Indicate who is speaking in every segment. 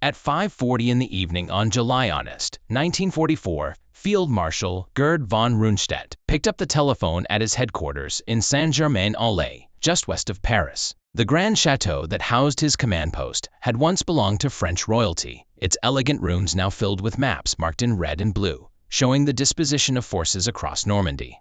Speaker 1: At 5:40 in the evening on July 1944, Field Marshal Gerd von Rundstedt picked up the telephone at his headquarters in Saint-Germain-en-Laye, just west of Paris. The grand chateau that housed his command post had once belonged to French royalty, its elegant rooms now filled with maps marked in red and blue, showing the disposition of forces across Normandy.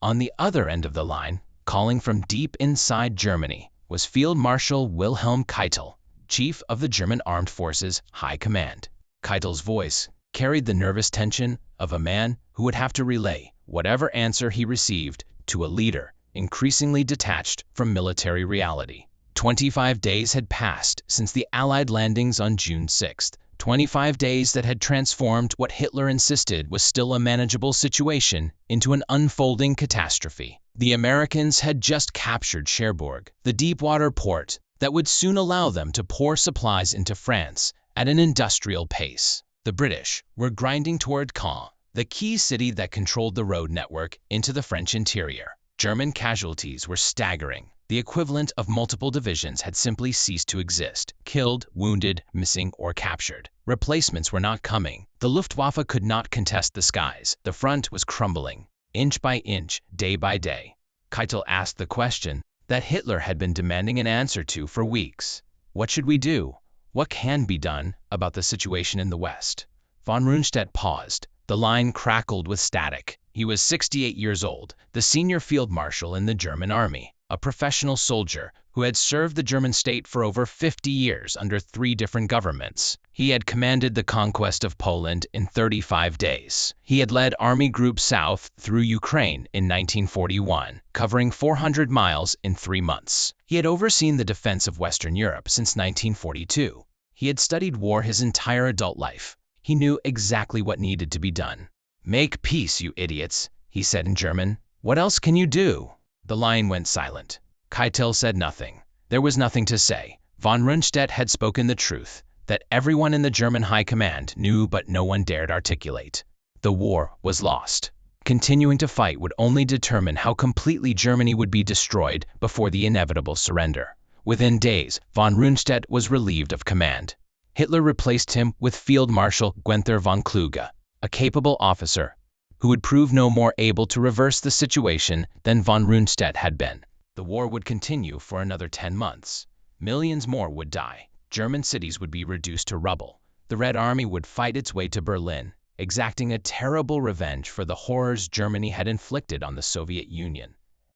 Speaker 1: On the other end of the line, calling from deep inside Germany, was Field Marshal Wilhelm Keitel, chief of the German Armed Forces High Command. Keitel's voice carried the nervous tension of a man who would have to relay whatever answer he received to a leader increasingly detached from military reality. 25 days had passed since the Allied landings on June 6, 25 days that had transformed what Hitler insisted was still a manageable situation into an unfolding catastrophe. The Americans had just captured Cherbourg, the deep-water port that would soon allow them to pour supplies into France at an industrial pace. The British were grinding toward Caen, the key city that controlled the road network into the French interior. German casualties were staggering. The equivalent of multiple divisions had simply ceased to exist, killed, wounded, missing, or captured. Replacements were not coming. The Luftwaffe could not contest the skies. The front was crumbling, inch by inch, day by day. Keitel asked the question that Hitler had been demanding an answer to for weeks. What should we do? What can be done about the situation in the West? Von Rundstedt paused. The line crackled with static. He was 68 years old, the senior field marshal in the German army, a professional soldier who had served the German state for over 50 years under 3 different governments. He had commanded the conquest of Poland in 35 days. He had led Army Group South through Ukraine in 1941, covering 400 miles in 3 months. He had overseen the defense of Western Europe since 1942. He had studied war his entire adult life. He knew exactly what needed to be done. "Make peace, you idiots," he said in German. "What else can you do?" The line went silent. Keitel said nothing. There was nothing to say. Von Rundstedt had spoken the truth that everyone in the German High Command knew but no one dared articulate. The war was lost. Continuing to fight would only determine how completely Germany would be destroyed before the inevitable surrender. Within days, von Rundstedt was relieved of command. Hitler replaced him with Field Marshal Günther von Kluge, a capable officer who would prove no more able to reverse the situation than von Rundstedt had been. The war would continue for another 10 months. Millions more would die. German cities would be reduced to rubble. The Red Army would fight its way to Berlin, exacting a terrible revenge for the horrors Germany had inflicted on the Soviet Union.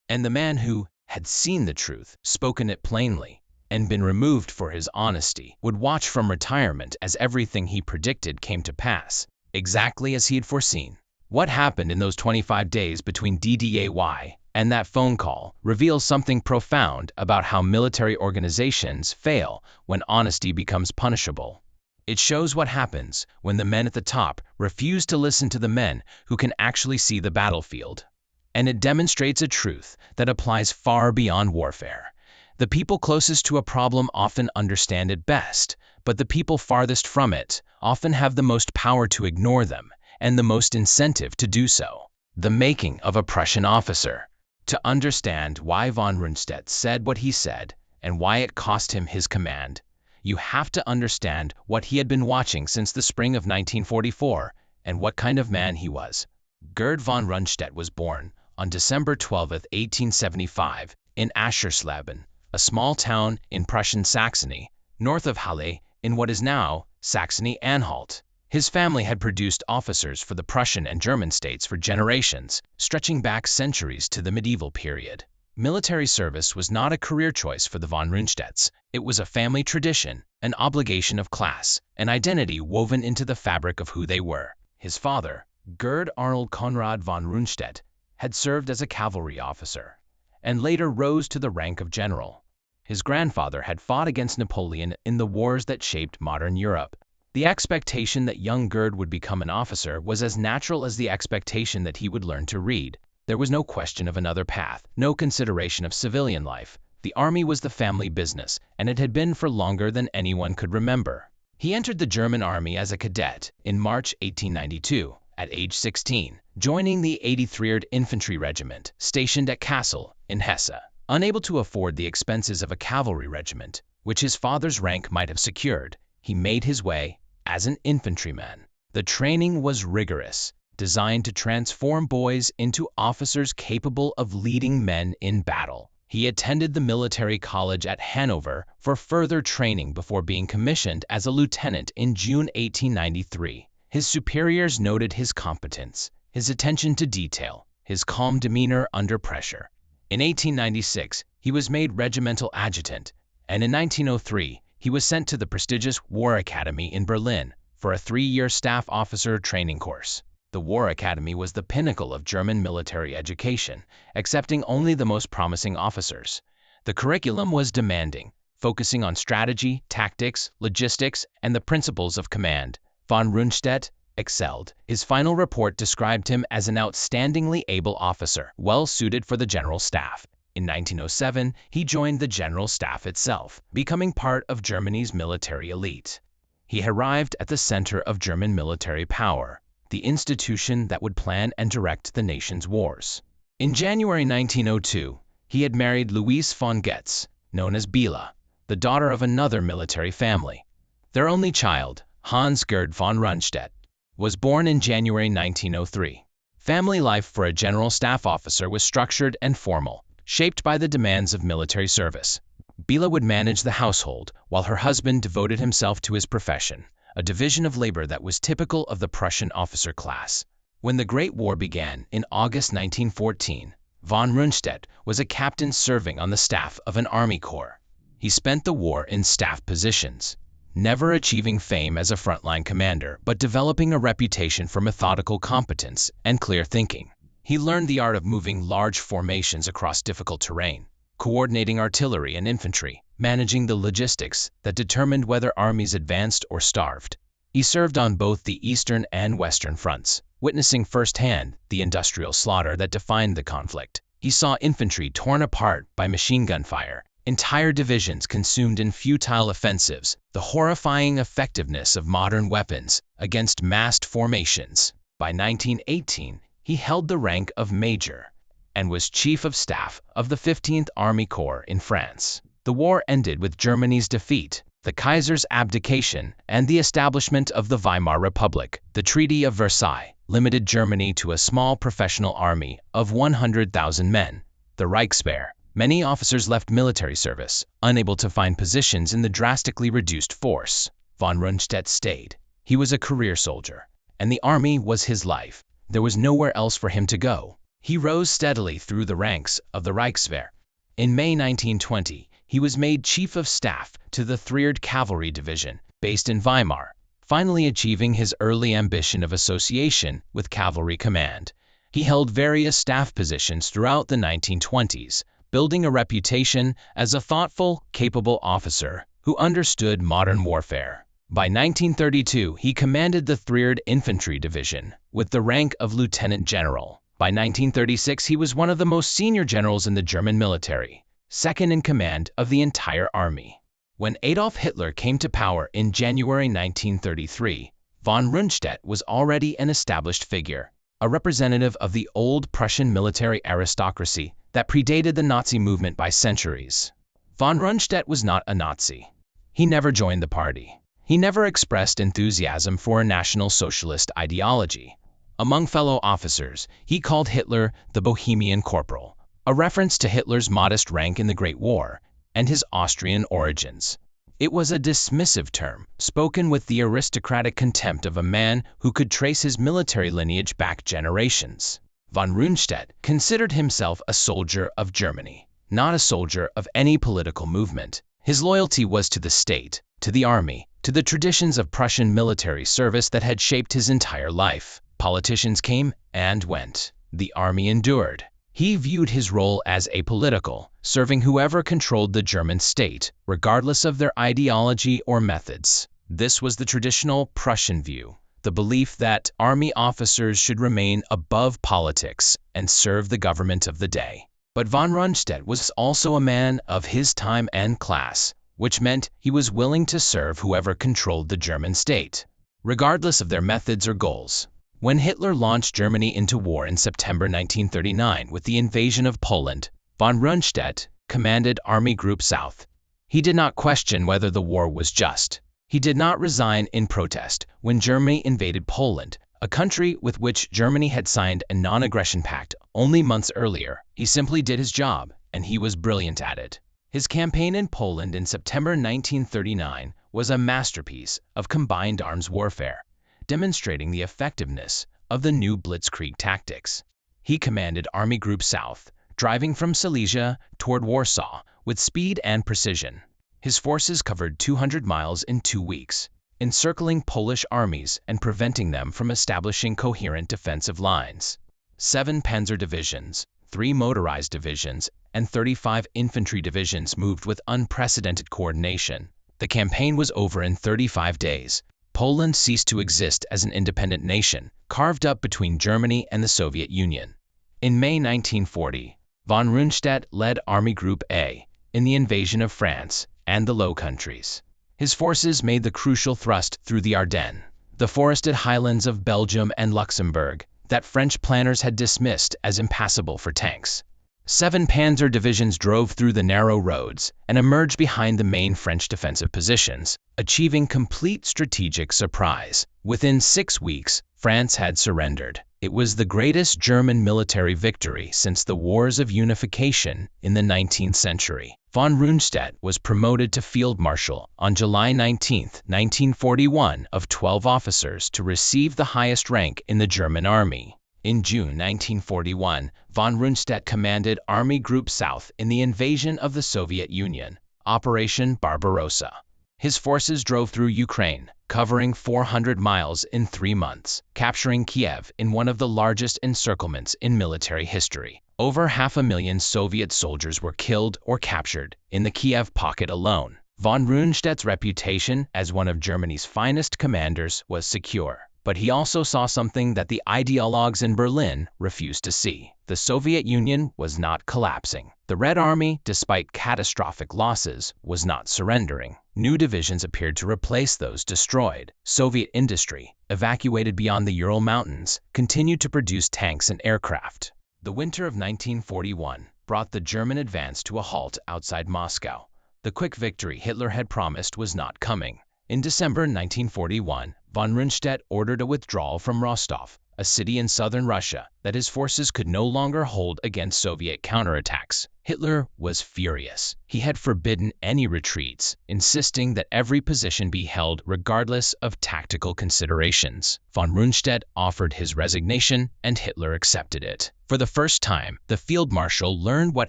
Speaker 1: And the man who had seen the truth, spoken it plainly, and been removed for his honesty, would watch from retirement as everything he predicted came to pass, exactly as he had foreseen. What happened in those 25 days between DDAY and that phone call reveals something profound about how military organizations fail when honesty becomes punishable. It shows what happens when the men at the top refuse to listen to the men who can actually see the battlefield. And it demonstrates a truth that applies far beyond warfare. The people closest to a problem often understand it best, but the people farthest from it often have the most power to ignore them and the most incentive to do so. The making of a Prussian officer. To understand why von Rundstedt said what he said and why it cost him his command, you have to understand what he had been watching since the spring of 1944 and what kind of man he was. Gerd von Rundstedt was born on December 12, 1875, in Aschersleben, a small town in Prussian Saxony, north of Halle, in what is now Saxony-Anhalt. His family had produced officers for the Prussian and German states for generations, stretching back centuries to the medieval period. Military service was not a career choice for the von Rundstedts. It was a family tradition, an obligation of class, an identity woven into the fabric of who they were. His father, Gerd Arnold Konrad von Rundstedt, had served as a cavalry officer, and later rose to the rank of general. His grandfather had fought against Napoleon in the wars that shaped modern Europe. The expectation that young Gerd would become an officer was as natural as the expectation that he would learn to read. There was no question of another path, no consideration of civilian life. The army was the family business, and it had been for longer than anyone could remember. He entered the German army as a cadet in March 1892, at age 16, joining the 83rd Infantry Regiment, stationed at Kassel, in Hesse. Unable to afford the expenses of a cavalry regiment, which his father's rank might have secured, he made his way as an infantryman. The training was rigorous, designed to transform boys into officers capable of leading men in battle. He attended the military college at Hanover for further training before being commissioned as a lieutenant in June 1893. His superiors noted his competence, his attention to detail, his calm demeanor under pressure. In 1896, he was made regimental adjutant, and in 1903, he was sent to the prestigious War Academy in Berlin for a 3-year staff officer training course. The War Academy was the pinnacle of German military education, accepting only the most promising officers. The curriculum was demanding, focusing on strategy, tactics, logistics, and the principles of command. Von Rundstedt excelled. His final report described him as an outstandingly able officer, well suited for the general staff. In 1907, he joined the general staff itself, becoming part of Germany's military elite. He arrived at the center of German military power, the institution that would plan and direct the nation's wars. In January 1902, he had married Louise von Goetz, known as Bela, the daughter of another military family. Their only child, Hans Gerd von Rundstedt, was born in January 1903. Family life for a general staff officer was structured and formal, shaped by the demands of military service. Bela would manage the household, while her husband devoted himself to his profession, a division of labor that was typical of the Prussian officer class. When the Great War began in August 1914, von Rundstedt was a captain serving on the staff of an army corps. He spent the war in staff positions, never achieving fame as a frontline commander, but developing a reputation for methodical competence and clear thinking. He learned the art of moving large formations across difficult terrain, coordinating artillery and infantry, managing the logistics that determined whether armies advanced or starved. He served on both the Eastern and Western fronts, witnessing firsthand the industrial slaughter that defined the conflict. He saw infantry torn apart by machine gun fire, entire divisions consumed in futile offensives, the horrifying effectiveness of modern weapons against massed formations. By 1918, he held the rank of major and was chief of staff of the 15th Army Corps in France. The war ended with Germany's defeat, the Kaiser's abdication, and the establishment of the Weimar Republic. The Treaty of Versailles limited Germany to a small professional army of 100,000 men, the Reichswehr. Many officers left military service, unable to find positions in the drastically reduced force. Von Rundstedt stayed. He was a career soldier, and the army was his life. There was nowhere else for him to go. He rose steadily through the ranks of the Reichswehr. In May 1920, he was made chief of staff to the 3rd Cavalry Division, based in Weimar, finally achieving his early ambition of association with cavalry command. He held various staff positions throughout the 1920s, building a reputation as a thoughtful, capable officer who understood modern warfare. By 1932, he commanded the 3rd Infantry Division, with the rank of lieutenant general. By 1936, he was one of the most senior generals in the German military, second in command of the entire army. When Adolf Hitler came to power in January 1933, von Rundstedt was already an established figure, a representative of the old Prussian military aristocracy that predated the Nazi movement by centuries. Von Rundstedt was not a Nazi. He never joined the party. He never expressed enthusiasm for a National Socialist ideology. Among fellow officers, he called Hitler the Bohemian Corporal, a reference to Hitler's modest rank in the Great War and his Austrian origins. It was a dismissive term, spoken with the aristocratic contempt of a man who could trace his military lineage back generations. Von Rundstedt considered himself a soldier of Germany, not a soldier of any political movement. His loyalty was to the state, to the army, to the traditions of Prussian military service that had shaped his entire life. Politicians came and went. The army endured. He viewed his role as apolitical, serving whoever controlled the German state, regardless of their ideology or methods. This was the traditional Prussian view, the belief that army officers should remain above politics and serve the government of the day. But von Rundstedt was also a man of his time and class, which meant he was willing to serve whoever controlled the German state, regardless of their methods or goals. When Hitler launched Germany into war in September 1939 with the invasion of Poland, von Rundstedt commanded Army Group South. He did not question whether the war was just. He did not resign in protest when Germany invaded Poland, a country with which Germany had signed a non-aggression pact only months earlier. He simply did his job, and he was brilliant at it. His campaign in Poland in September 1939 was a masterpiece of combined arms warfare, demonstrating the effectiveness of the new blitzkrieg tactics. He commanded Army Group South, driving from Silesia toward Warsaw with speed and precision. His forces covered 200 miles in 2 weeks, encircling Polish armies and preventing them from establishing coherent defensive lines. 7 panzer divisions, 3 motorized divisions, and 35 infantry divisions moved with unprecedented coordination. The campaign was over in 35 days. Poland ceased to exist as an independent nation, carved up between Germany and the Soviet Union. In May 1940, von Rundstedt led Army Group A in the invasion of France and the Low Countries. His forces made the crucial thrust through the Ardennes, the forested highlands of Belgium and Luxembourg that French planners had dismissed as impassable for tanks. 7 panzer divisions drove through the narrow roads and emerged behind the main French defensive positions, achieving complete strategic surprise. Within 6 weeks, France had surrendered. It was the greatest German military victory since the Wars of Unification in the 19th century. Von Rundstedt was promoted to Field Marshal on July 19, 1941, of 12 officers to receive the highest rank in the German army. In June 1941, von Rundstedt commanded Army Group South in the invasion of the Soviet Union, Operation Barbarossa. His forces drove through Ukraine, covering 400 miles in 3 months, capturing Kiev in one of the largest encirclements in military history. Over 500,000 Soviet soldiers were killed or captured in the Kiev pocket alone. Von Rundstedt's reputation as one of Germany's finest commanders was secure. But he also saw something that the ideologues in Berlin refused to see. The Soviet Union was not collapsing. The Red Army, despite catastrophic losses, was not surrendering. New divisions appeared to replace those destroyed. Soviet industry, evacuated beyond the Ural Mountains, continued to produce tanks and aircraft. The winter of 1941 brought the German advance to a halt outside Moscow. The quick victory Hitler had promised was not coming. In December 1941, von Rundstedt ordered a withdrawal from Rostov, a city in southern Russia that his forces could no longer hold against Soviet counterattacks. Hitler was furious. He had forbidden any retreats, insisting that every position be held regardless of tactical considerations. Von Rundstedt offered his resignation, and Hitler accepted it. For the first time, the Field Marshal learned what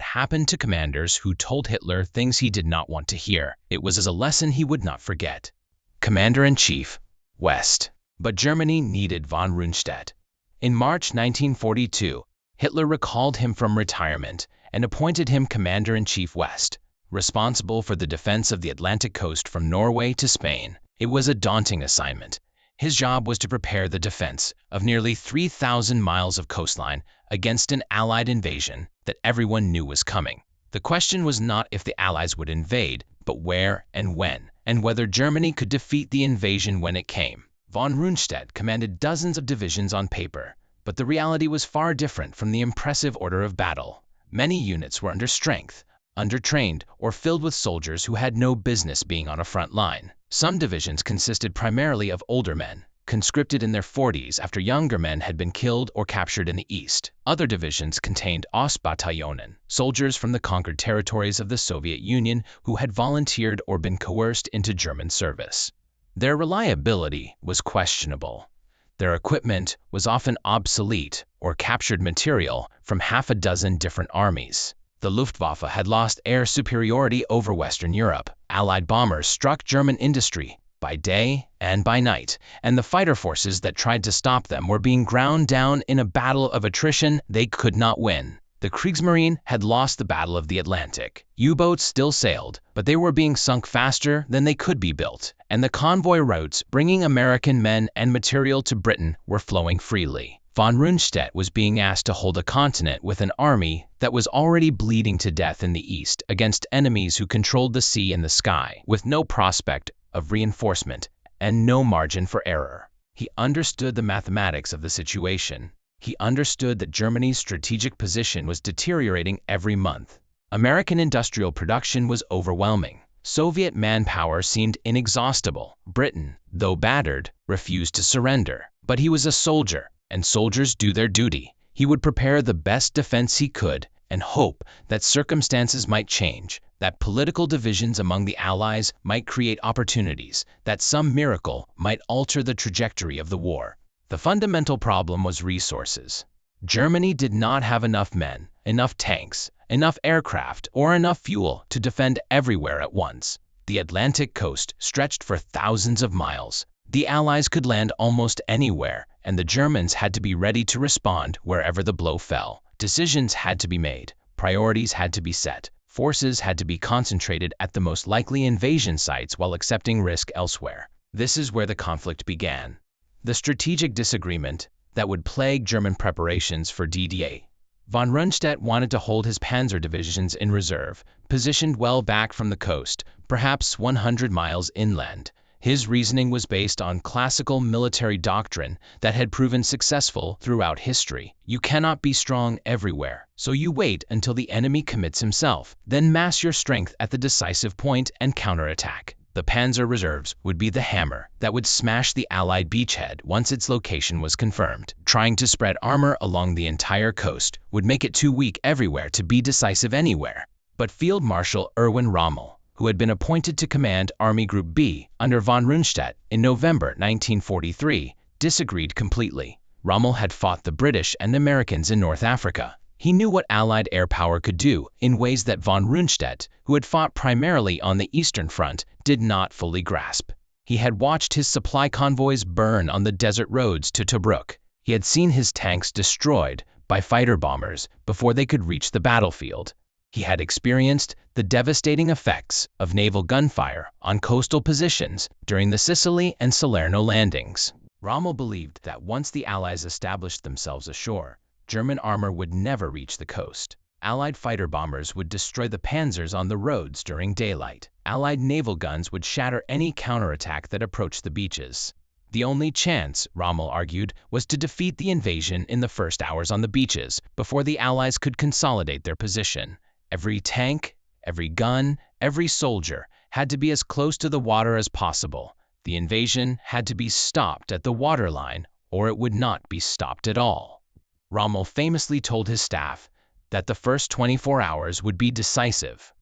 Speaker 1: happened to commanders who told Hitler things he did not want to hear. It was as a lesson he would not forget. Commander-in-Chief, West. But Germany needed von Rundstedt. In March 1942, Hitler recalled him from retirement and appointed him Commander-in-Chief West, responsible for the defense of the Atlantic coast from Norway to Spain. It was a daunting assignment. His job was to prepare the defense of nearly 3,000 miles of coastline against an Allied invasion that everyone knew was coming. The question was not if the Allies would invade, but where and when, and whether Germany could defeat the invasion when it came. Von Rundstedt commanded dozens of divisions on paper, but the reality was far different from the impressive order of battle. Many units were understrength, undertrained, or filled with soldiers who had no business being on a front line. Some divisions consisted primarily of older men, conscripted in their 40s after younger men had been killed or captured in the East. Other divisions contained Ostbataillonen, soldiers from the conquered territories of the Soviet Union who had volunteered or been coerced into German service. Their reliability was questionable. Their equipment was often obsolete or captured material from half a dozen different armies. The Luftwaffe had lost air superiority over Western Europe. Allied bombers struck German industry by day and by night, and the fighter forces that tried to stop them were being ground down in a battle of attrition they could not win. The Kriegsmarine had lost the Battle of the Atlantic. U-boats still sailed, but they were being sunk faster than they could be built, and the convoy routes bringing American men and material to Britain were flowing freely. Von Rundstedt was being asked to hold a continent with an army that was already bleeding to death in the east against enemies who controlled the sea and the sky, with no prospect of reinforcement and no margin for error. He understood the mathematics of the situation. He understood that Germany's strategic position was deteriorating every month. American industrial production was overwhelming. Soviet manpower seemed inexhaustible. Britain, though battered, refused to surrender. But he was a soldier, and soldiers do their duty. He would prepare the best defense he could and hope that circumstances might change, that political divisions among the Allies might create opportunities, that some miracle might alter the trajectory of the war. The fundamental problem was resources. Germany did not have enough men, enough tanks, enough aircraft, or enough fuel to defend everywhere at once. The Atlantic coast stretched for thousands of miles. The Allies could land almost anywhere, and the Germans had to be ready to respond wherever the blow fell. Decisions had to be made, priorities had to be set, forces had to be concentrated at the most likely invasion sites while accepting risk elsewhere. This is where the conflict began. The strategic disagreement that would plague German preparations for D-Day. Von Rundstedt wanted to hold his panzer divisions in reserve, positioned well back from the coast, perhaps 100 miles inland. His reasoning was based on classical military doctrine that had proven successful throughout history. You cannot be strong everywhere, so you wait until the enemy commits himself, then mass your strength at the decisive point and counterattack. The panzer reserves would be the hammer that would smash the Allied beachhead once its location was confirmed. Trying to spread armor along the entire coast would make it too weak everywhere to be decisive anywhere. But Field Marshal Erwin Rommel, who had been appointed to command Army Group B under von Rundstedt in November 1943, disagreed completely. Rommel had fought the British and Americans in North Africa. He knew what Allied air power could do in ways that von Rundstedt, who had fought primarily on the Eastern Front, did not fully grasp. He had watched his supply convoys burn on the desert roads to Tobruk. He had seen his tanks destroyed by fighter bombers before they could reach the battlefield. He had experienced the devastating effects of naval gunfire on coastal positions during the Sicily and Salerno landings. Rommel believed that once the Allies established themselves ashore, German armor would never reach the coast. Allied fighter bombers would destroy the panzers on the roads during daylight. Allied naval guns would shatter any counterattack that approached the beaches. The only chance, Rommel argued, was to defeat the invasion in the first hours on the beaches before the Allies could consolidate their position. Every tank, every gun, every soldier had to be as close to the water as possible. The invasion had to be stopped at the waterline, or it would not be stopped at all. Rommel famously told his staff that the first 24 hours would be decisive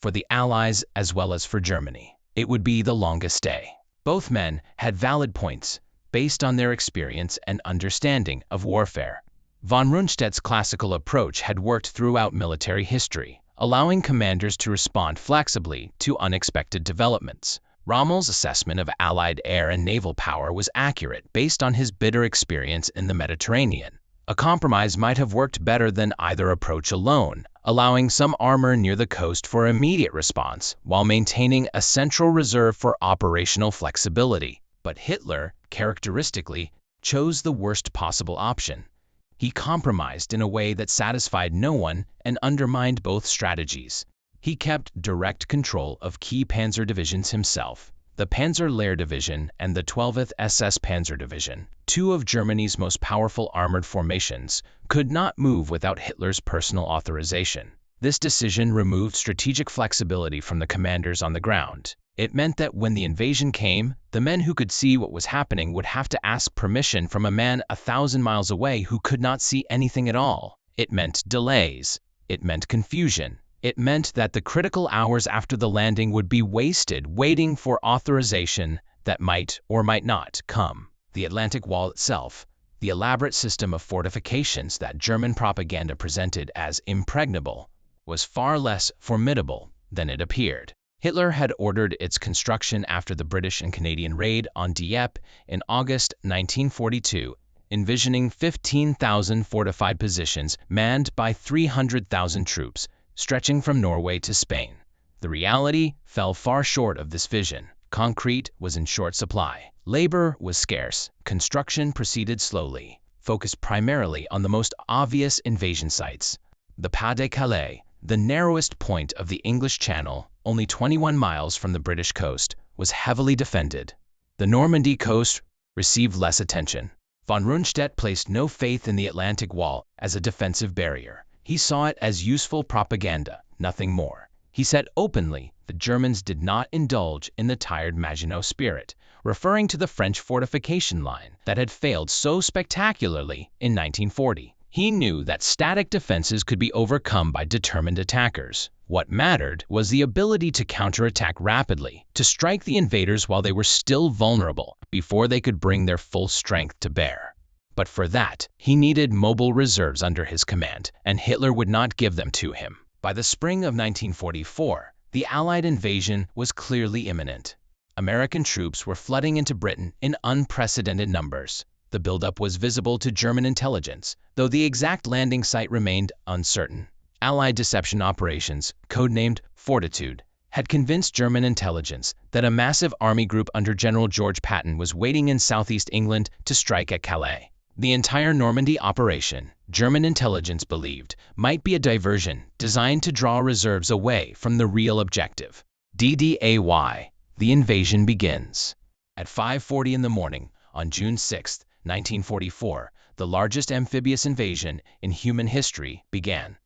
Speaker 1: for the Allies as well as for Germany. It would be the longest day. Both men had valid points based on their experience and understanding of warfare. Von Rundstedt's classical approach had worked throughout military history, allowing commanders to respond flexibly to unexpected developments. Rommel's assessment of Allied air and naval power was accurate based on his bitter experience in the Mediterranean. A compromise might have worked better than either approach alone, allowing some armor near the coast for immediate response while maintaining a central reserve for operational flexibility. But Hitler, characteristically, chose the worst possible option. He compromised in a way that satisfied no one and undermined both strategies. He kept direct control of key panzer divisions himself. The Panzer Lehr Division and the 12th SS Panzer Division, two of Germany's most powerful armored formations, could not move without Hitler's personal authorization. This decision removed strategic flexibility from the commanders on the ground. It meant that when the invasion came, the men who could see what was happening would have to ask permission from a man 1,000 miles away who could not see anything at all. It meant delays. It meant confusion. It meant that the critical hours after the landing would be wasted waiting for authorization that might or might not come. The Atlantic Wall itself, the elaborate system of fortifications that German propaganda presented as impregnable, was far less formidable than it appeared. Hitler had ordered its construction after the British and Canadian raid on Dieppe in August 1942, envisioning 15,000 fortified positions manned by 300,000 troops, stretching from Norway to Spain. The reality fell far short of this vision. Concrete was in short supply. Labor was scarce. Construction proceeded slowly, focused primarily on the most obvious invasion sites. The Pas de Calais, the narrowest point of the English Channel, only 21 miles from the British coast, was heavily defended. The Normandy coast received less attention. Von Rundstedt placed no faith in the Atlantic Wall as a defensive barrier. He saw it as useful propaganda, nothing more. He said openly the Germans did not indulge in the tired Maginot spirit, referring to the French fortification line that had failed so spectacularly in 1940. He knew that static defenses could be overcome by determined attackers. What mattered was the ability to counterattack rapidly, to strike the invaders while they were still vulnerable, before they could bring their full strength to bear. But for that, he needed mobile reserves under his command, and Hitler would not give them to him. By the spring of 1944, the Allied invasion was clearly imminent. American troops were flooding into Britain in unprecedented numbers. The buildup was visible to German intelligence, though the exact landing site remained uncertain. Allied deception operations, codenamed Fortitude, had convinced German intelligence that a massive army group under General George Patton was waiting in southeast England to strike at Calais. The entire Normandy operation, German intelligence believed, might be a diversion designed to draw reserves away from the real objective. DDAY. The invasion begins. At 5:40 in the morning, on June 6, 1944, the largest amphibious invasion in human history began.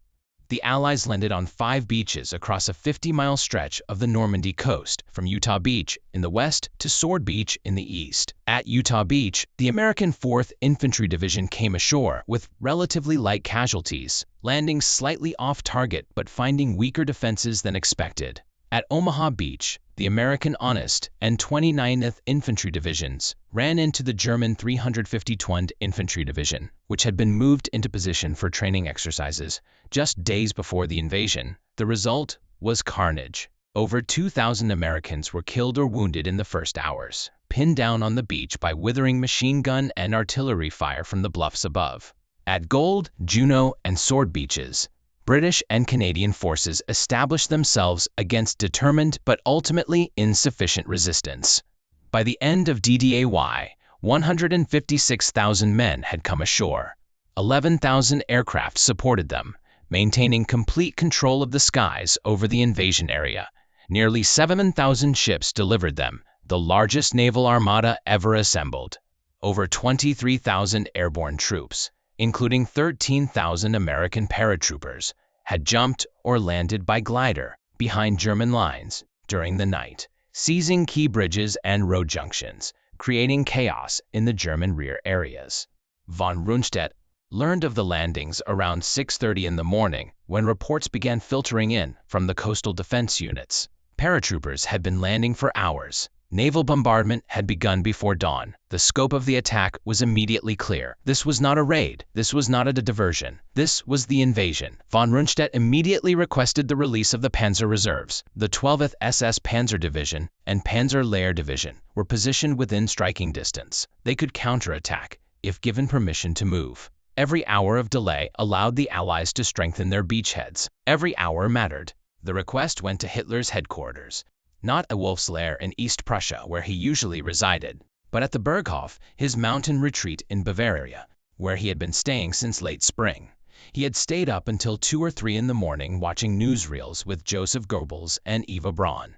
Speaker 1: The Allies landed on 5 beaches across a 50-mile stretch of the Normandy coast, from Utah Beach in the west to Sword Beach in the east. At Utah Beach, the American 4th Infantry Division came ashore with relatively light casualties, landing slightly off target but finding weaker defenses than expected. At Omaha Beach, the American Honest and 29th Infantry Divisions ran into the German 352nd Infantry Division, which had been moved into position for training exercises just days before the invasion. The result was carnage. Over 2,000 Americans were killed or wounded in the first hours, pinned down on the beach by withering machine gun and artillery fire from the bluffs above. At Gold, Juno, and Sword Beaches, British and Canadian forces established themselves against determined but ultimately insufficient resistance. By the end of DDAY, 156,000 men had come ashore. 11,000 aircraft supported them, maintaining complete control of the skies over the invasion area. Nearly 7,000 ships delivered them, the largest naval armada ever assembled. Over 23,000 airborne troops, including 13,000 American paratroopers, had jumped or landed by glider behind German lines during the night, seizing key bridges and road junctions, creating chaos in the German rear areas. Von Rundstedt learned of the landings around 6:30 in the morning when reports began filtering in from the coastal defense units. Paratroopers had been landing for hours. Naval bombardment had begun before dawn. The scope of the attack was immediately clear. This was not a raid. This was not a diversion. This was the invasion. Von Rundstedt immediately requested the release of the Panzer reserves. The 12th SS Panzer Division and Panzer Lehr Division were positioned within striking distance. They could counterattack if given permission to move. Every hour of delay allowed the Allies to strengthen their beachheads. Every hour mattered. The request went to Hitler's headquarters, not at Wolf's Lair in East Prussia where he usually resided, but at the Berghof, his mountain retreat in Bavaria, where he had been staying since late spring. He had stayed up until 2 or 3 in the morning watching newsreels with Joseph Goebbels and Eva Braun.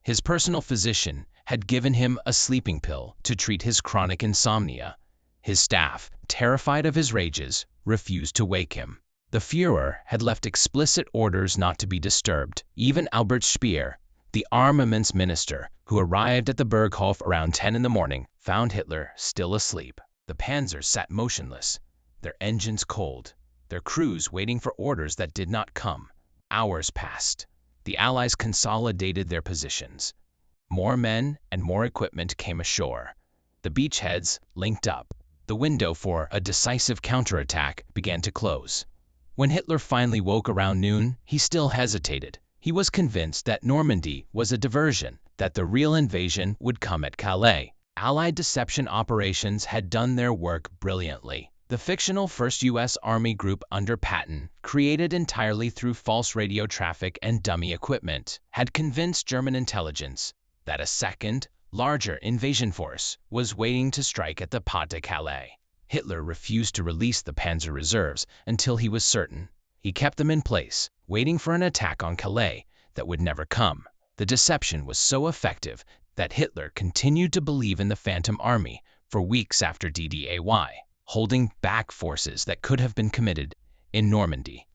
Speaker 1: His personal physician had given him a sleeping pill to treat his chronic insomnia. His staff, terrified of his rages, refused to wake him. The Führer had left explicit orders not to be disturbed. Even Albert Speer, the armaments minister, who arrived at the Berghof around 10 in the morning, found Hitler still asleep. The panzers sat motionless, their engines cold, their crews waiting for orders that did not come. Hours passed. The Allies consolidated their positions. More men and more equipment came ashore. The beachheads linked up. The window for a decisive counterattack began to close. When Hitler finally woke around noon, he still hesitated. He was convinced that Normandy was a diversion, that the real invasion would come at Calais. Allied deception operations had done their work brilliantly. The fictional 1st U.S. Army Group under Patton, created entirely through false radio traffic and dummy equipment, had convinced German intelligence that a second, larger invasion force was waiting to strike at the Pas de Calais. Hitler refused to release the Panzer reserves until he was certain. He kept them in place, waiting for an attack on Calais that would never come. The deception was so effective that Hitler continued to believe in the Phantom Army for weeks after DDAY, holding back forces that could have been committed in Normandy.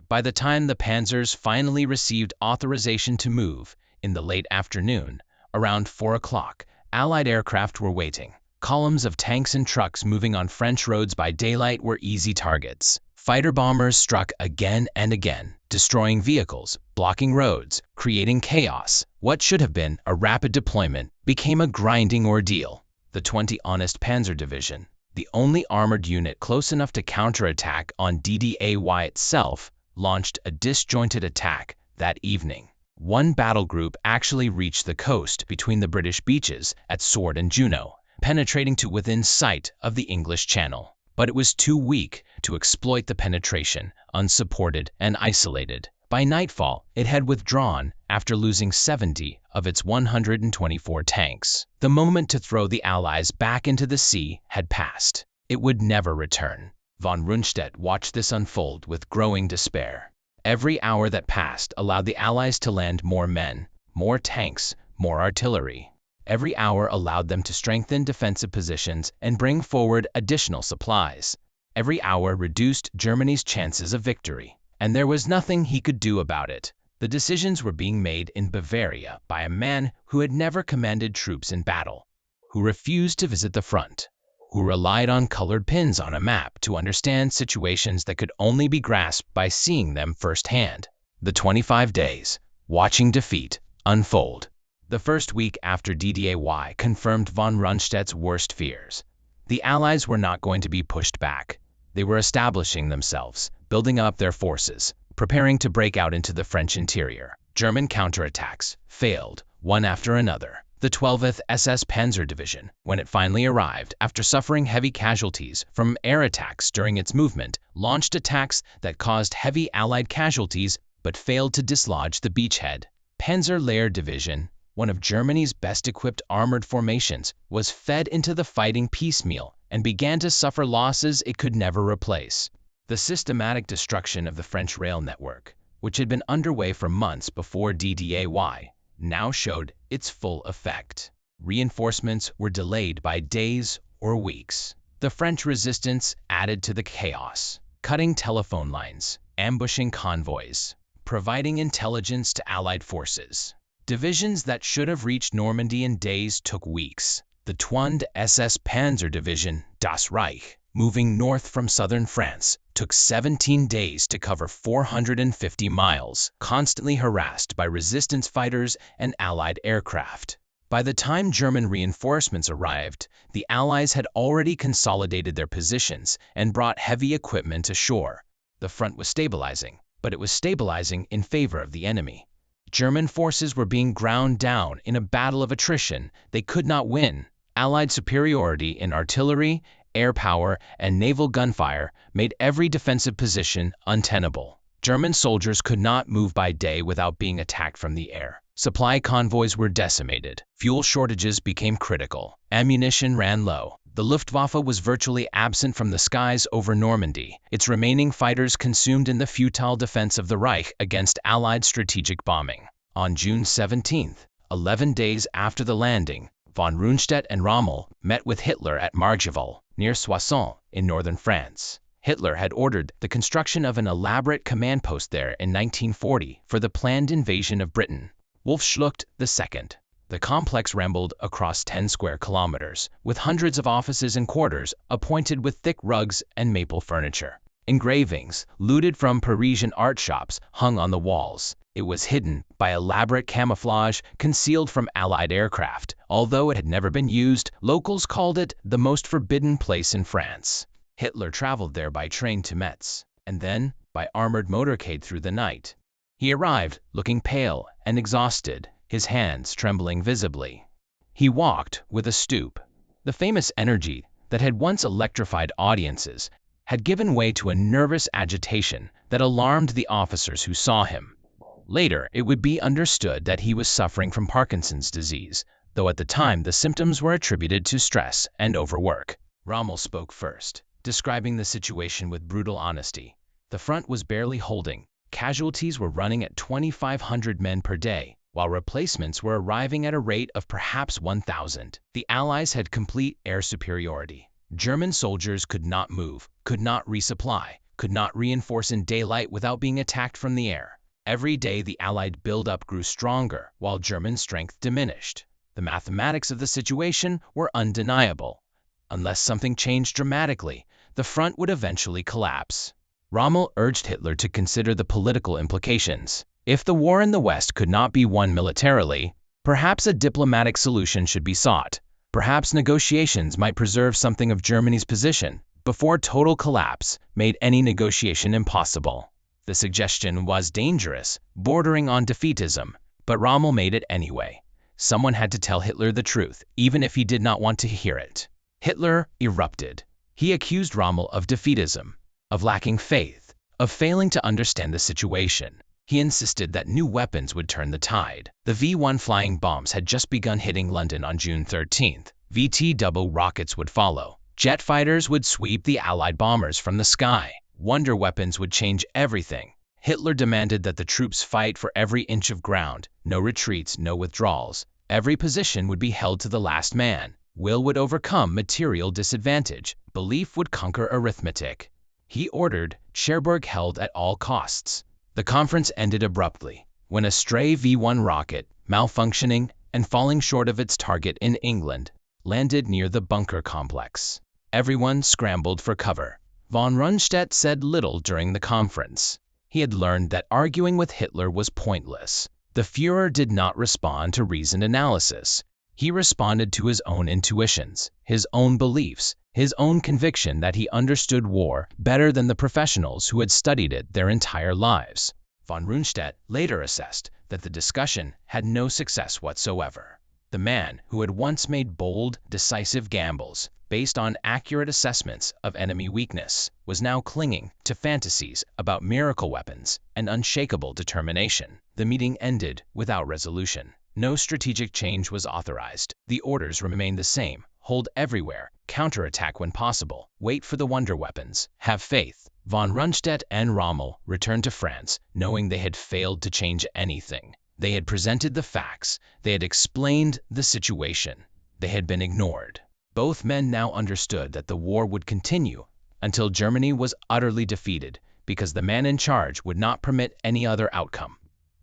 Speaker 1: By the time the panzers finally received authorization to move, in the late afternoon, around 4 o'clock, Allied aircraft were waiting. Columns of tanks and trucks moving on French roads by daylight were easy targets. Fighter bombers struck again and again, destroying vehicles, blocking roads, creating chaos. What should have been a rapid deployment became a grinding ordeal. The 20th Honest Panzer Division, the only armored unit close enough to counterattack on DDAY itself, launched a disjointed attack that evening. One battle group actually reached the coast between the British beaches at Sword and Juno, penetrating to within sight of the English Channel. But it was too weak to exploit the penetration, unsupported and isolated. By nightfall, it had withdrawn after losing 70 of its 124 tanks. The moment to throw the Allies back into the sea had passed. It would never return. Von Rundstedt watched this unfold with growing despair. Every hour that passed allowed the Allies to land more men, more tanks, more artillery. Every hour allowed them to strengthen defensive positions and bring forward additional supplies. Every hour reduced Germany's chances of victory, and there was nothing he could do about it. The decisions were being made in Bavaria by a man who had never commanded troops in battle, who refused to visit the front, who relied on colored pins on a map to understand situations that could only be grasped by seeing them firsthand. The 25 days, watching defeat unfold. The first week after DDAY confirmed von Rundstedt's worst fears. The Allies were not going to be pushed back. They were establishing themselves, building up their forces, preparing to break out into the French interior. German counterattacks failed, one after another. The 12th SS Panzer Division, when it finally arrived after suffering heavy casualties from air attacks during its movement, launched attacks that caused heavy Allied casualties but failed to dislodge the beachhead. Panzer Lehr Division, one of Germany's best-equipped armored formations, was fed into the fighting piecemeal and began to suffer losses it could never replace. The systematic destruction of the French rail network, which had been underway for months before DDAY, now showed its full effect. Reinforcements were delayed by days or weeks. The French resistance added to the chaos, cutting telephone lines, ambushing convoys, providing intelligence to Allied forces. Divisions that should have reached Normandy in days took weeks. The 20th SS Panzer Division, Das Reich, moving north from southern France, took 17 days to cover 450 miles, constantly harassed by resistance fighters and Allied aircraft. By the time German reinforcements arrived, the Allies had already consolidated their positions and brought heavy equipment ashore. The front was stabilizing, but it was stabilizing in favor of the enemy. German forces were being ground down in a battle of attrition they could not win. Allied superiority in artillery, air power, and naval gunfire made every defensive position untenable. German soldiers could not move by day without being attacked from the air. Supply convoys were decimated. Fuel shortages became critical. Ammunition ran low. The Luftwaffe was virtually absent from the skies over Normandy, its remaining fighters consumed in the futile defense of the Reich against Allied strategic bombing. On June 17th, 11 days after the landing, von Rundstedt and Rommel met with Hitler at Margival, near Soissons, in northern France. Hitler had ordered the construction of an elaborate command post there in 1940 for the planned invasion of Britain. Wolfschlucht II. The complex rambled across 10 square kilometers, with hundreds of offices and quarters appointed with thick rugs and maple furniture. Engravings, looted from Parisian art shops, hung on the walls. It was hidden by elaborate camouflage concealed from Allied aircraft. Although it had never been used, locals called it the most forbidden place in France. Hitler traveled there by train to Metz, and then by armored motorcade through the night. He arrived looking pale and exhausted, his hands trembling visibly. He walked with a stoop. The famous energy that had once electrified audiences had given way to a nervous agitation that alarmed the officers who saw him. Later, it would be understood that he was suffering from Parkinson's disease, though at the time the symptoms were attributed to stress and overwork. Rommel spoke first, describing the situation with brutal honesty. The front was barely holding. Casualties were running at 2,500 men per day, while replacements were arriving at a rate of perhaps 1,000. The Allies had complete air superiority. German soldiers could not move, could not resupply, could not reinforce in daylight without being attacked from the air. Every day the Allied buildup grew stronger, while German strength diminished. The mathematics of the situation were undeniable. Unless something changed dramatically, the front would eventually collapse. Rommel urged Hitler to consider the political implications. If the war in the West could not be won militarily, perhaps a diplomatic solution should be sought. Perhaps negotiations might preserve something of Germany's position before total collapse made any negotiation impossible. The suggestion was dangerous, bordering on defeatism, but Rommel made it anyway. Someone had to tell Hitler the truth, even if he did not want to hear it. Hitler erupted. He accused Rommel of defeatism, of lacking faith, of failing to understand the situation. He insisted that new weapons would turn the tide. The V-1 flying bombs had just begun hitting London on June 13th. VT-double rockets would follow. Jet fighters would sweep the Allied bombers from the sky. Wonder weapons would change everything. Hitler demanded that the troops fight for every inch of ground. No retreats, no withdrawals. Every position would be held to the last man. Will would overcome material disadvantage. Belief would conquer arithmetic. He ordered Cherbourg held at all costs. The conference ended abruptly when a stray V-1 rocket, malfunctioning and falling short of its target in England, landed near the bunker complex. Everyone scrambled for cover. Von Rundstedt said little during the conference. He had learned that arguing with Hitler was pointless. The Führer did not respond to reasoned analysis. He responded to his own intuitions, his own beliefs, his own conviction that he understood war better than the professionals who had studied it their entire lives. Von Rundstedt later assessed that the discussion had no success whatsoever. The man who had once made bold, decisive gambles based on accurate assessments of enemy weakness was now clinging to fantasies about miracle weapons and unshakable determination. The meeting ended without resolution. No strategic change was authorized. The orders remained the same. Hold everywhere, counterattack when possible, wait for the wonder weapons, have faith. Von Rundstedt and Rommel returned to France, knowing they had failed to change anything. They had presented the facts, they had explained the situation, they had been ignored. Both men now understood that the war would continue until Germany was utterly defeated, because the man in charge would not permit any other outcome.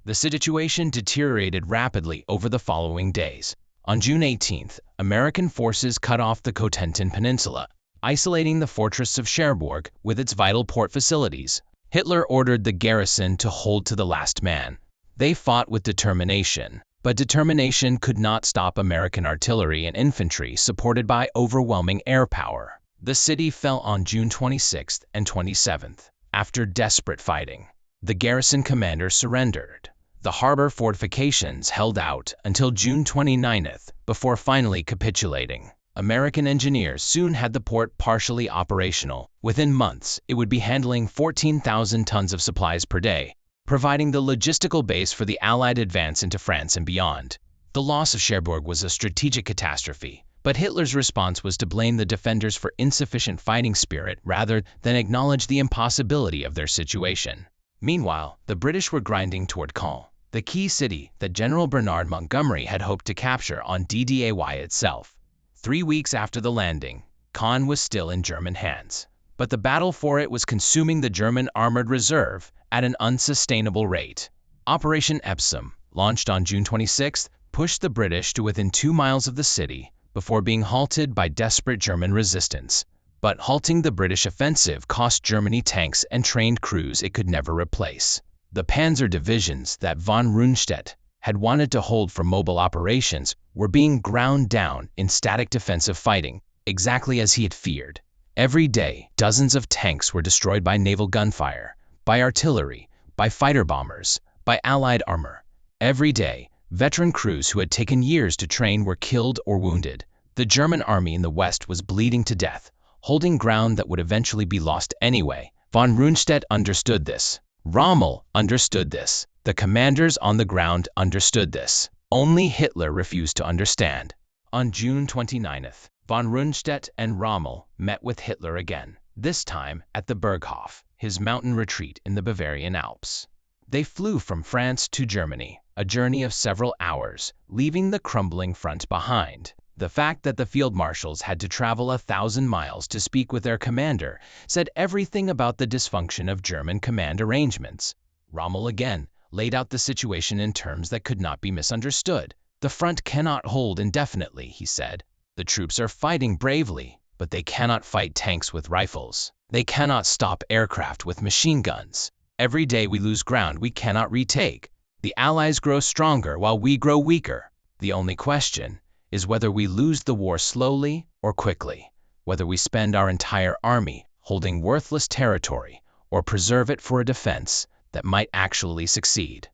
Speaker 1: The situation deteriorated rapidly over the following days. On June 18th, American forces cut off the Cotentin Peninsula, isolating the fortress of Cherbourg with its vital port facilities. Hitler ordered the garrison to hold to the last man. They fought with determination, but determination could not stop American artillery and infantry supported by overwhelming air power. The city fell on June 26th and 27th. After desperate fighting, the garrison commander surrendered. The harbor fortifications held out until June 29th before finally capitulating. American engineers soon had the port partially operational. Within months, it would be handling 14,000 tons of supplies per day, providing the logistical base for the Allied advance into France and beyond. The loss of Cherbourg was a strategic catastrophe, but Hitler's response was to blame the defenders for insufficient fighting spirit rather than acknowledge the impossibility of their situation. Meanwhile, the British were grinding toward Caen, the key city that General Bernard Montgomery had hoped to capture on D-Day itself. 3 weeks after the landing, Caen was still in German hands, but the battle for it was consuming the German armored reserve at an unsustainable rate. Operation Epsom, launched on June 26th, pushed the British to within 2 miles of the city before being halted by desperate German resistance. But halting the British offensive cost Germany tanks and trained crews it could never replace. The panzer divisions that von Rundstedt had wanted to hold for mobile operations were being ground down in static defensive fighting, exactly as he had feared. Every day, dozens of tanks were destroyed by naval gunfire, by artillery, by fighter bombers, by Allied armor. Every day, veteran crews who had taken years to train were killed or wounded. The German army in the West was bleeding to death, holding ground that would eventually be lost anyway. Von Rundstedt understood this. Rommel understood this. The commanders on the ground understood this. Only Hitler refused to understand. On June 29th, von Rundstedt and Rommel met with Hitler again, this time at the Berghof, his mountain retreat in the Bavarian Alps. They flew from France to Germany, a journey of several hours, leaving the crumbling front behind. The fact that the field marshals had to travel 1,000 miles to speak with their commander said everything about the dysfunction of German command arrangements. Rommel again laid out the situation in terms that could not be misunderstood. The front cannot hold indefinitely, he said. The troops are fighting bravely, but they cannot fight tanks with rifles. They cannot stop aircraft with machine guns. Every day we lose ground we cannot retake. The Allies grow stronger while we grow weaker. The only question is whether we lose the war slowly or quickly, whether we spend our entire army holding worthless territory or preserve it for a defense that might actually succeed.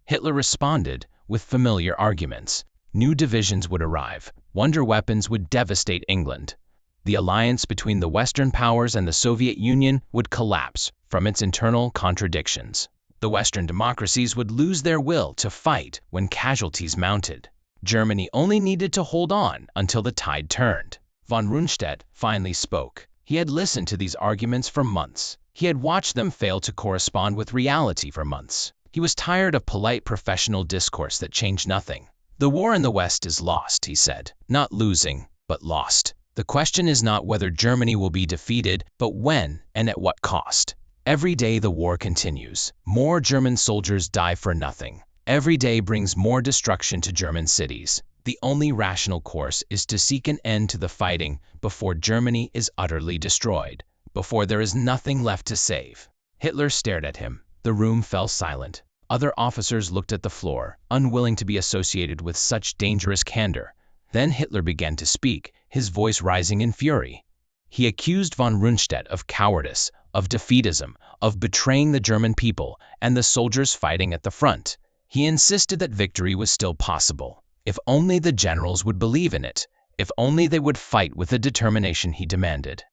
Speaker 1: Hitler responded with familiar arguments. New divisions would arrive. Wonder weapons would devastate England. The alliance between the Western powers and the Soviet Union would collapse from its internal contradictions. The Western democracies would lose their will to fight when casualties mounted. Germany only needed to hold on until the tide turned. Von Rundstedt finally spoke. He had listened to these arguments for months. He had watched them fail to correspond with reality for months. He was tired of polite professional discourse that changed nothing. The war in the West is lost, he said. Not losing, but lost. The question is not whether Germany will be defeated, but when and at what cost. Every day the war continues. More German soldiers die for nothing. Every day brings more destruction to German cities. The only rational course is to seek an end to the fighting before Germany is utterly destroyed, before there is nothing left to save. Hitler stared at him. The room fell silent. Other officers looked at the floor, unwilling to be associated with such dangerous candor. Then Hitler began to speak, his voice rising in fury. He accused von Rundstedt of cowardice, of defeatism, of betraying the German people and the soldiers fighting at the front. He insisted that victory was still possible, if only the generals would believe in it, if only they would fight with the determination he demanded.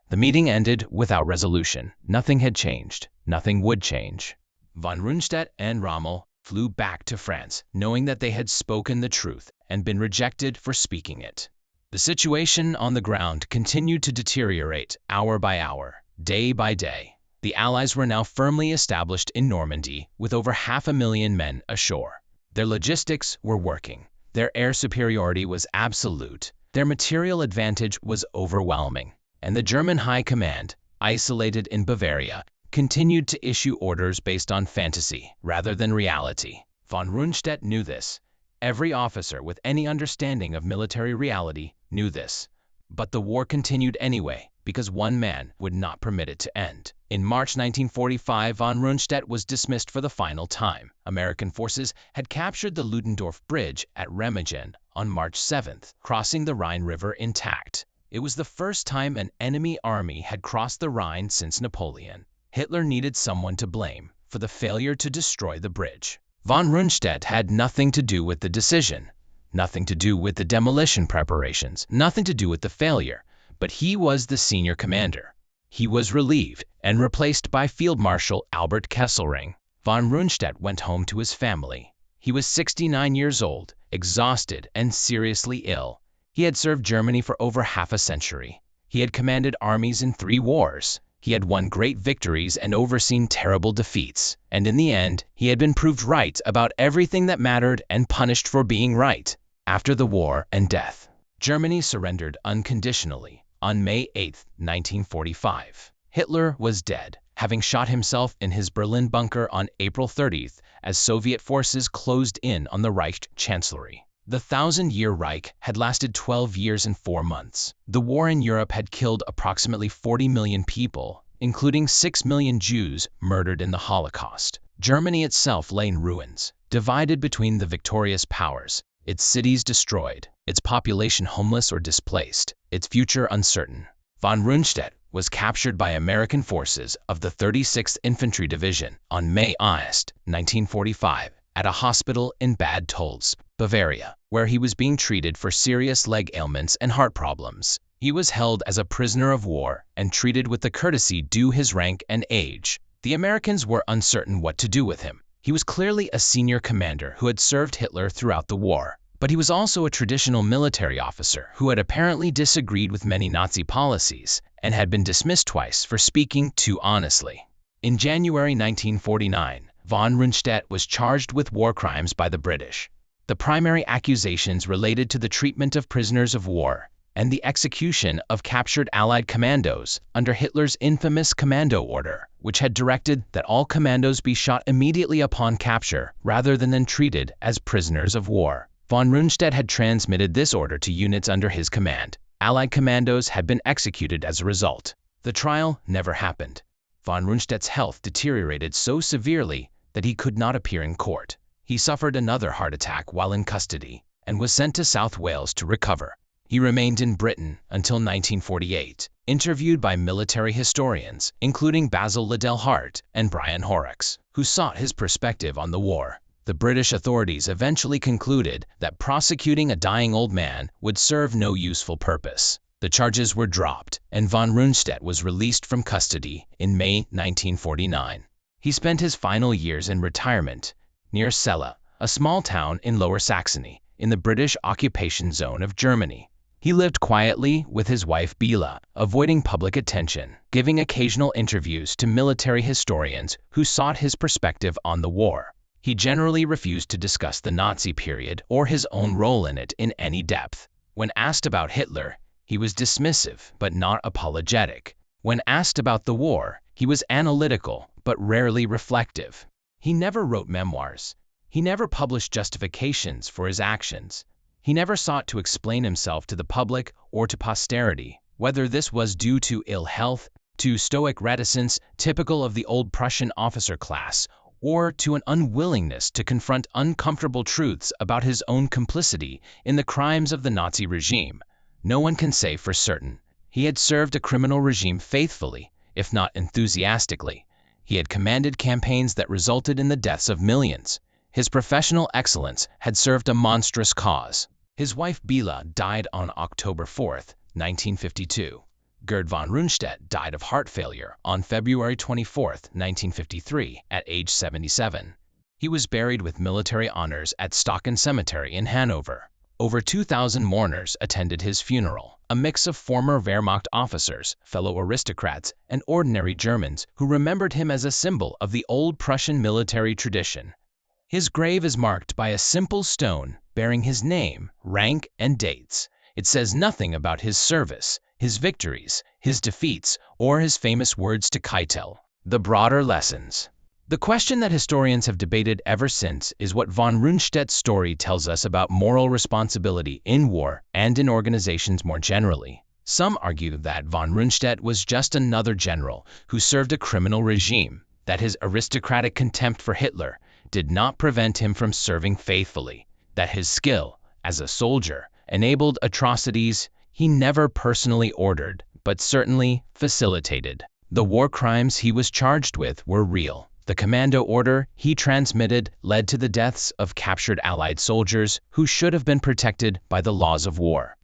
Speaker 1: The meeting ended without resolution. Nothing had changed. Nothing would change. Von Rundstedt and Rommel flew back to France, knowing that they had spoken the truth and been rejected for speaking it. The situation on the ground continued to deteriorate hour by hour, day by day. The Allies were now firmly established in Normandy, with over 500,000 men ashore. Their logistics were working. Their air superiority was absolute. Their material advantage was overwhelming. And the German High Command, isolated in Bavaria, continued to issue orders based on fantasy rather than reality. Von Rundstedt knew this. Every officer with any understanding of military reality knew this. But the war continued anyway, because one man would not permit it to end. In March 1945, von Rundstedt was dismissed for the final time. American forces had captured the Ludendorff Bridge at Remagen on March 7th, crossing the Rhine River intact. It was the first time an enemy army had crossed the Rhine since Napoleon. Hitler needed someone to blame for the failure to destroy the bridge. Von Rundstedt had nothing to do with the decision, nothing to do with the demolition preparations, nothing to do with the failure, but he was the senior commander. He was relieved and replaced by Field Marshal Albert Kesselring. Von Rundstedt went home to his family. He was 69 years old, exhausted and seriously ill. He had served Germany for over half a century. He had commanded armies in 3 wars. He had won great victories and overseen terrible defeats. And in the end, he had been proved right about everything that mattered and punished for being right. After the war and death, Germany surrendered unconditionally on May 8, 1945. Hitler was dead, having shot himself in his Berlin bunker on April 30th as Soviet forces closed in on the Reich Chancellery. The 1,000-year Reich had lasted 12 years and 4 months. The war in Europe had killed approximately 40 million people, including 6 million Jews murdered in the Holocaust. Germany itself lay in ruins, divided between the victorious powers, its cities destroyed, its population homeless or displaced, its future uncertain. Von Rundstedt was captured by American forces of the 36th Infantry Division on May 1, 1945, at a hospital in Bad Tölz, Bavaria, where he was being treated for serious leg ailments and heart problems. He was held as a prisoner of war and treated with the courtesy due his rank and age. The Americans were uncertain what to do with him. He was clearly a senior commander who had served Hitler throughout the war, but he was also a traditional military officer who had apparently disagreed with many Nazi policies and had been dismissed twice for speaking too honestly. In January 1949, von Rundstedt was charged with war crimes by the British. The primary accusations related to the treatment of prisoners of war and the execution of captured Allied commandos under Hitler's infamous commando order, which had directed that all commandos be shot immediately upon capture rather than then treated as prisoners of war. Von Rundstedt had transmitted this order to units under his command. Allied commandos had been executed as a result. The trial never happened. Von Rundstedt's health deteriorated so severely that he could not appear in court. He suffered another heart attack while in custody and was sent to South Wales to recover. He remained in Britain until 1948, interviewed by military historians, including Basil Liddell Hart and Brian Horrocks, who sought his perspective on the war. The British authorities eventually concluded that prosecuting a dying old man would serve no useful purpose. The charges were dropped, and von Rundstedt was released from custody in May 1949. He spent his final years in retirement near Celle, a small town in Lower Saxony, in the British occupation zone of Germany. He lived quietly with his wife Bela, avoiding public attention, giving occasional interviews to military historians who sought his perspective on the war. He generally refused to discuss the Nazi period or his own role in it in any depth. When asked about Hitler, he was dismissive but not apologetic. When asked about the war, he was analytical but rarely reflective. He never wrote memoirs. He never published justifications for his actions. He never sought to explain himself to the public or to posterity, whether this was due to ill health, to stoic reticence typical of the old Prussian officer class, or to an unwillingness to confront uncomfortable truths about his own complicity in the crimes of the Nazi regime. No one can say for certain. He had served a criminal regime faithfully, if not enthusiastically. He had commanded campaigns that resulted in the deaths of millions. His professional excellence had served a monstrous cause. His wife Bela died on October 4, 1952. Gerd von Rundstedt died of heart failure on February 24, 1953, at age 77. He was buried with military honors at Stocken Cemetery in Hanover. Over 2,000 mourners attended his funeral, a mix of former Wehrmacht officers, fellow aristocrats, and ordinary Germans who remembered him as a symbol of the old Prussian military tradition. His grave is marked by a simple stone bearing his name, rank, and dates. It says nothing about his service, his victories, his defeats, or his famous words to Keitel. The broader lessons. The question that historians have debated ever since is what von Rundstedt's story tells us about moral responsibility in war and in organizations more generally. Some argue that von Rundstedt was just another general who served a criminal regime, that his aristocratic contempt for Hitler did not prevent him from serving faithfully, that his skill as a soldier enabled atrocities he never personally ordered, but certainly facilitated. The war crimes he was charged with were real. The commando order he transmitted led to the deaths of captured Allied soldiers who should have been protected by the laws of war.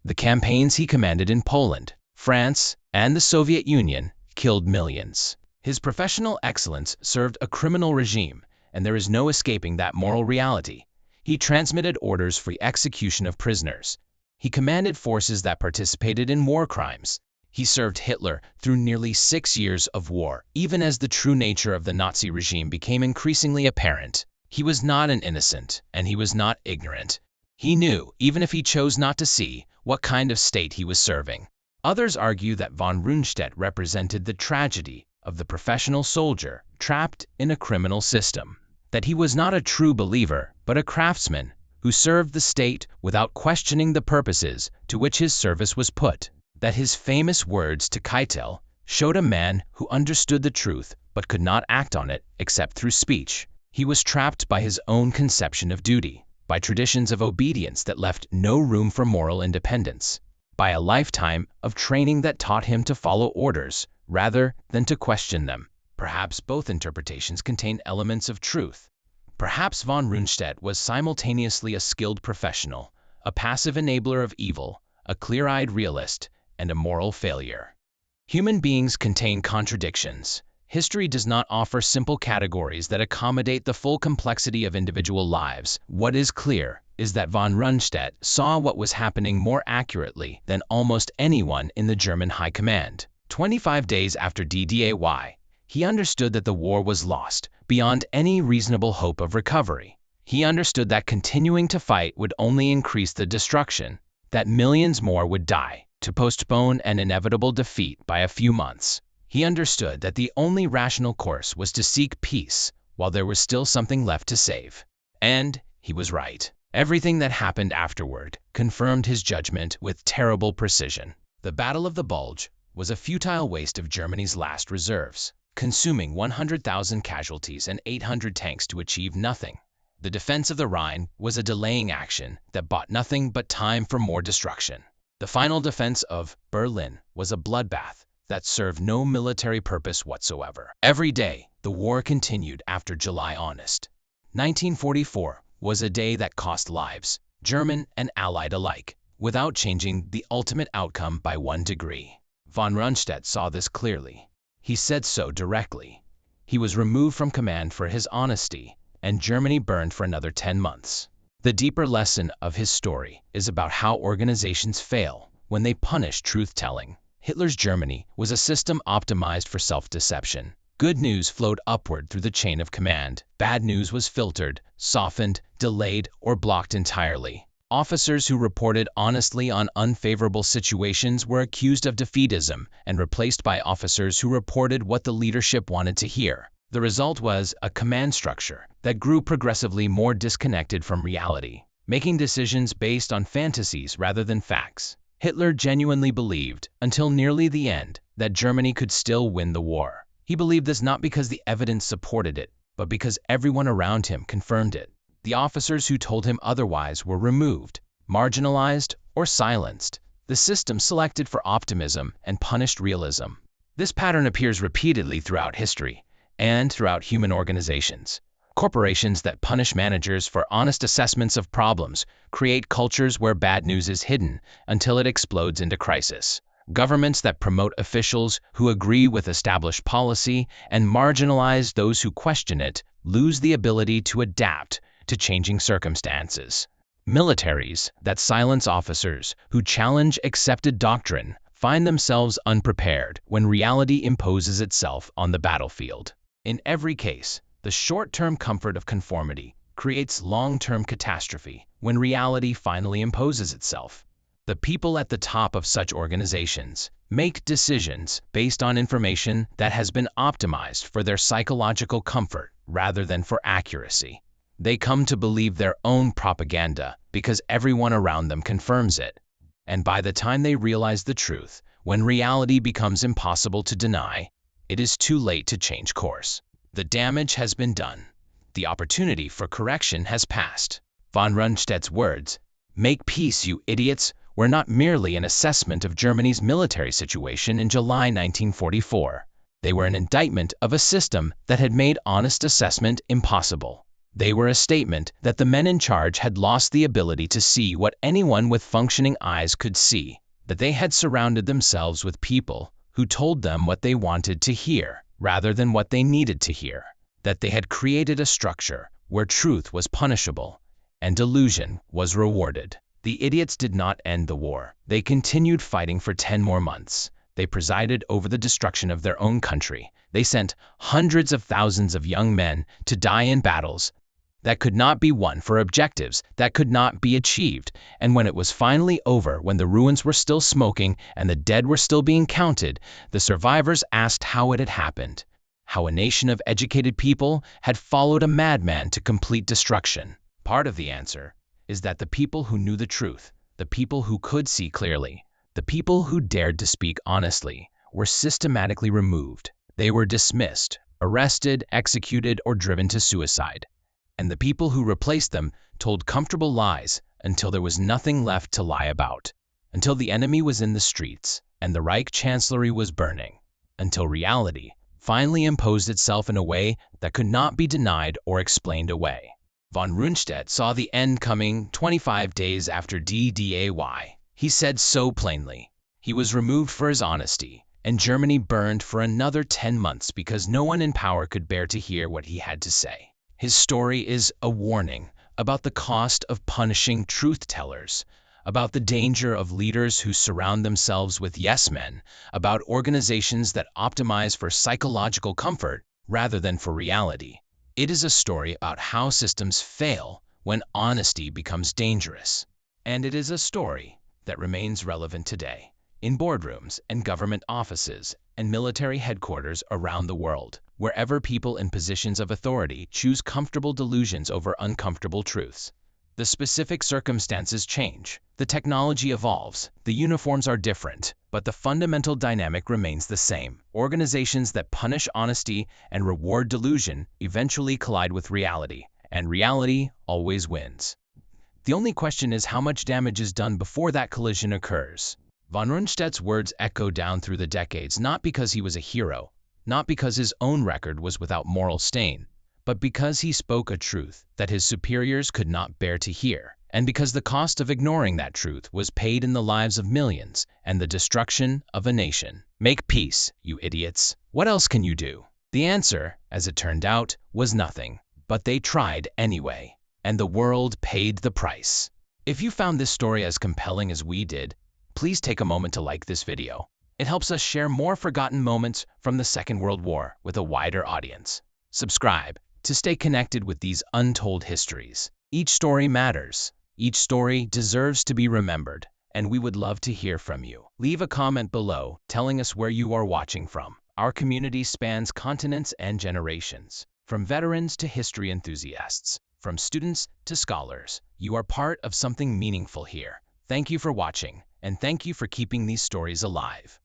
Speaker 1: The campaigns he commanded in Poland, France, and the Soviet Union killed millions. His professional excellence served a criminal regime, and there is no escaping that moral reality. He transmitted orders for the execution of prisoners. He commanded forces that participated in war crimes. He served Hitler through nearly 6 years of war, even as the true nature of the Nazi regime became increasingly apparent. He was not an innocent, and he was not ignorant. He knew, even if he chose not to see, what kind of state he was serving. Others argue that von Rundstedt represented the tragedy of the professional soldier trapped in a criminal system, that he was not a true believer, but a craftsman who served the state without questioning the purposes to which his service was put. That his famous words to Keitel showed a man who understood the truth but could not act on it except through speech. He was trapped by his own conception of duty, by traditions of obedience that left no room for moral independence, by a lifetime of training that taught him to follow orders rather than to question them. Perhaps both interpretations contain elements of truth. Perhaps von Rundstedt was simultaneously a skilled professional, a passive enabler of evil, a clear-eyed realist, and a moral failure. Human beings contain contradictions. History does not offer simple categories that accommodate the full complexity of individual lives. What is clear is that von Rundstedt saw what was happening more accurately than almost anyone in the German High Command. 25 days after D-Day, he understood that the war was lost, beyond any reasonable hope of recovery. He understood that continuing to fight would only increase the destruction, that millions more would die, to postpone an inevitable defeat by a few months. He understood that the only rational course was to seek peace while there was still something left to save. And he was right. Everything that happened afterward confirmed his judgment with terrible precision. The Battle of the Bulge was a futile waste of Germany's last reserves, consuming 100,000 casualties and 800 tanks to achieve nothing. The defense of the Rhine was a delaying action that bought nothing but time for more destruction. The final defense of Berlin was a bloodbath that served no military purpose whatsoever. Every day, the war continued after July Honest. 1944 was a day that cost lives, German and Allied alike, without changing the ultimate outcome by 1 degree. Von Rundstedt saw this clearly. He said so directly. He was removed from command for his honesty, and Germany burned for another 10 months. The deeper lesson of his story is about how organizations fail when they punish truth-telling. Hitler's Germany was a system optimized for self-deception. Good news flowed upward through the chain of command. Bad news was filtered, softened, delayed, or blocked entirely. Officers who reported honestly on unfavorable situations were accused of defeatism and replaced by officers who reported what the leadership wanted to hear. The result was a command structure that grew progressively more disconnected from reality, making decisions based on fantasies rather than facts. Hitler genuinely believed, until nearly the end, that Germany could still win the war. He believed this not because the evidence supported it, but because everyone around him confirmed it. The officers who told him otherwise were removed, marginalized, or silenced. The system selected for optimism and punished realism. This pattern appears repeatedly throughout history and throughout human organizations. Corporations that punish managers for honest assessments of problems create cultures where bad news is hidden until it explodes into crisis. Governments that promote officials who agree with established policy and marginalize those who question it lose the ability to adapt to changing circumstances. Militaries that silence officers who challenge accepted doctrine find themselves unprepared when reality imposes itself on the battlefield. In every case, the short-term comfort of conformity creates long-term catastrophe when reality finally imposes itself. The people at the top of such organizations make decisions based on information that has been optimized for their psychological comfort rather than for accuracy. They come to believe their own propaganda because everyone around them confirms it. And by the time they realize the truth, when reality becomes impossible to deny, it is too late to change course. The damage has been done. The opportunity for correction has passed. Von Rundstedt's words, "Make peace, you idiots," were not merely an assessment of Germany's military situation in July 1944. They were an indictment of a system that had made honest assessment impossible. They were a statement that the men in charge had lost the ability to see what anyone with functioning eyes could see, that they had surrounded themselves with people who told them what they wanted to hear rather than what they needed to hear, that they had created a structure where truth was punishable and delusion was rewarded. The idiots did not end the war. They continued fighting for 10 more months. They presided over the destruction of their own country. They sent hundreds of thousands of young men to die in battles that could not be won, for objectives that could not be achieved. And when it was finally over, when the ruins were still smoking and the dead were still being counted, the survivors asked how it had happened, how a nation of educated people had followed a madman to complete destruction. Part of the answer is that the people who knew the truth, the people who could see clearly, the people who dared to speak honestly, were systematically removed. They were dismissed, arrested, executed, or driven to suicide. And the people who replaced them told comfortable lies until there was nothing left to lie about, until the enemy was in the streets and the Reich Chancellery was burning, until reality finally imposed itself in a way that could not be denied or explained away. Von Rundstedt saw the end coming 25 days after D-Day. He said so plainly. He was removed for his honesty, and Germany burned for another 10 months because no one in power could bear to hear what he had to say. His story is a warning about the cost of punishing truth-tellers, about the danger of leaders who surround themselves with yes-men, about organizations that optimize for psychological comfort rather than for reality. It is a story about how systems fail when honesty becomes dangerous. And it is a story that remains relevant today in boardrooms and government offices and military headquarters around the world, wherever people in positions of authority choose comfortable delusions over uncomfortable truths. The specific circumstances change, the technology evolves, the uniforms are different, but the fundamental dynamic remains the same. Organizations that punish honesty and reward delusion eventually collide with reality, and reality always wins. The only question is how much damage is done before that collision occurs. Von Rundstedt's words echo down through the decades, not because he was a hero, not because his own record was without moral stain, but because he spoke a truth that his superiors could not bear to hear, and because the cost of ignoring that truth was paid in the lives of millions and the destruction of a nation. Make peace, you idiots. What else can you do? The answer, as it turned out, was nothing, but they tried anyway, and the world paid the price. If you found this story as compelling as we did, please take a moment to like this video. It helps us share more forgotten moments from the Second World War with a wider audience. Subscribe to stay connected with these untold histories. Each story matters. Each story deserves to be remembered, and we would love to hear from you. Leave a comment below telling us where you are watching from. Our community spans continents and generations, from veterans to history enthusiasts, from students to scholars. You are part of something meaningful here. Thank you for watching, and thank you for keeping these stories alive.